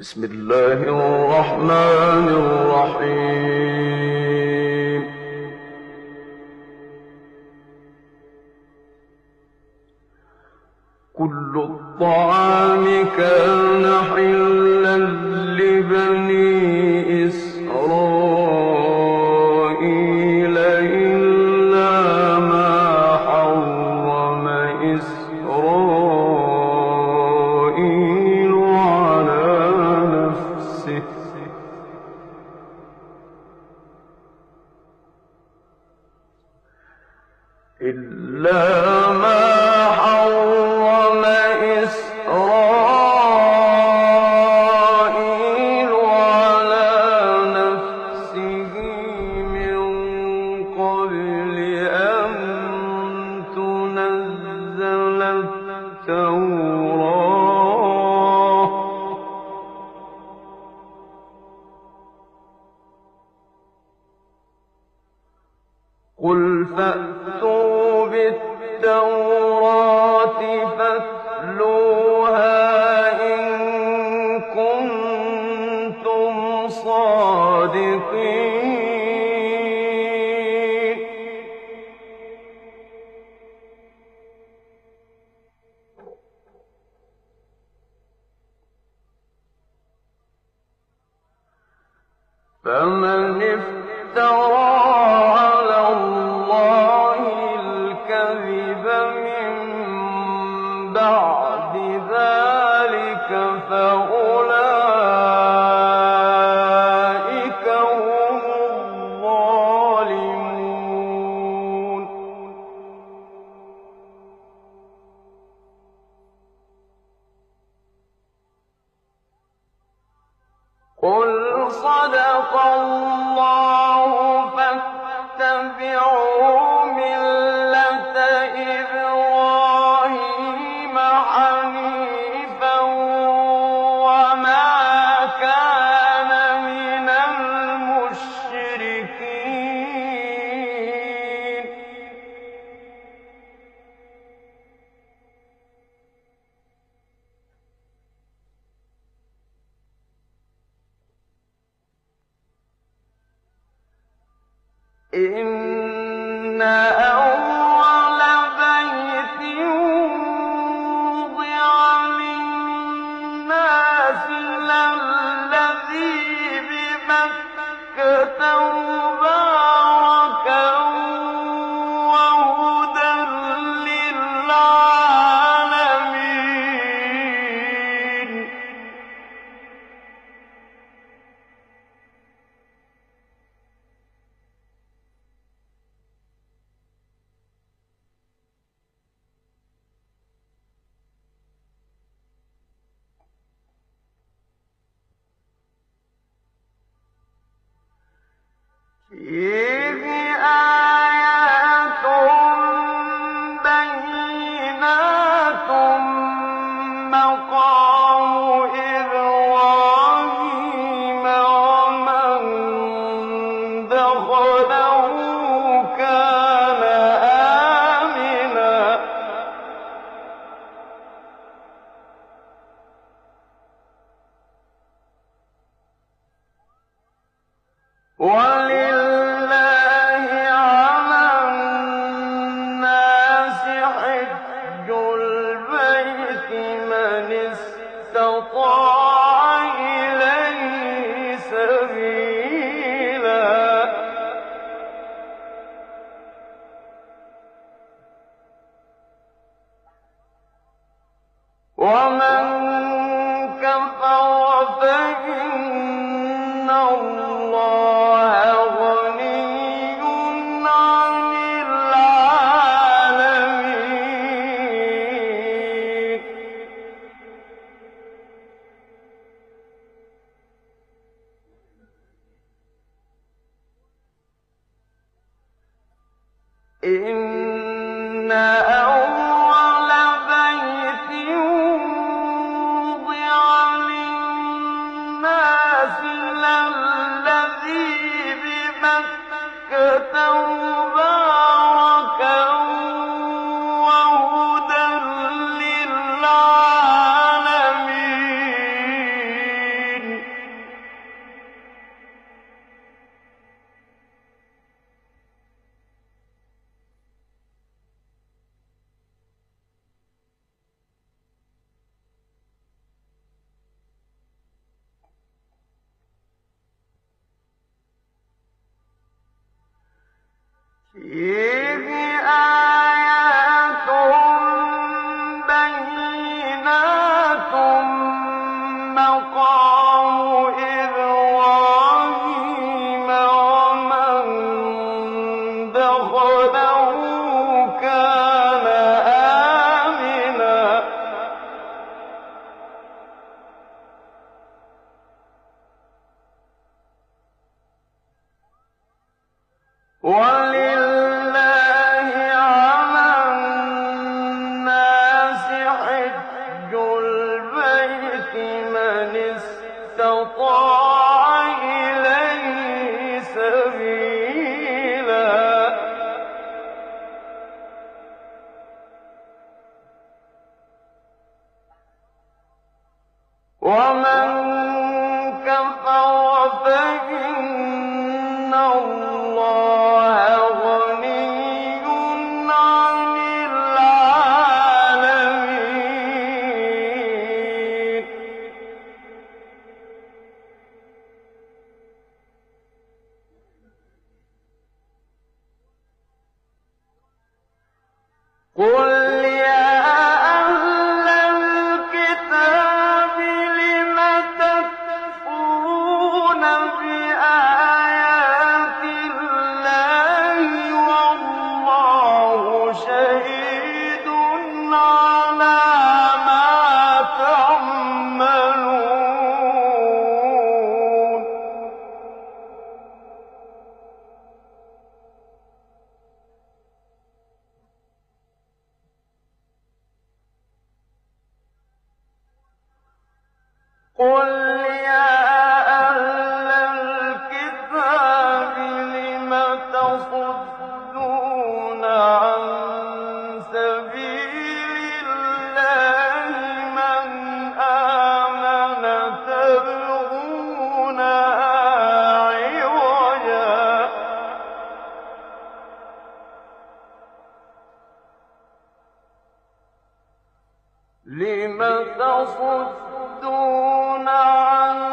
بسم الله الرحمن الرحيم. كل الطعام كان حلا لبني إسرائيل إلا ما حرم إسرائيل على نفسه من قبل أن تنزل التوراة قل فأتوا بالتوراة فاتلوها إن كنتم صادقين. فمن افترى على الله الكذب من بعد ذلك فأولئك هم الظالمون. قل صدق الله فاتبعوا ملة إبراهيم حنيفا وما كان من المشركين. إن أول بيت وضع للناس للذي ببكة مباركا وهدى للعالمين. فيه آيات بينات مقام إبراهيم ومن دخله كان آمنا. ولله على الناس حج البيت من استطاع إليه سبيلا. ومن كفر فإن الله غني عن العالمين. إن أول بيت وضع للناس للذي ببكة مباركا وهدى للعالمين. فيه آيات بينات مقام إبراهيم ومن دخله كان آمنا ولله على الناس حج البيت من استطاع إليه سبيلا ومن كفر فإن الله غني عن العالمين قل يا أهل الكتاب لم تكفرون بآيات الله والله شهيد على ما تعملون قل يا أهل الكتاب لم تصدون عن سبيل الله من آمن تبغونها عوجا لم تصدون عن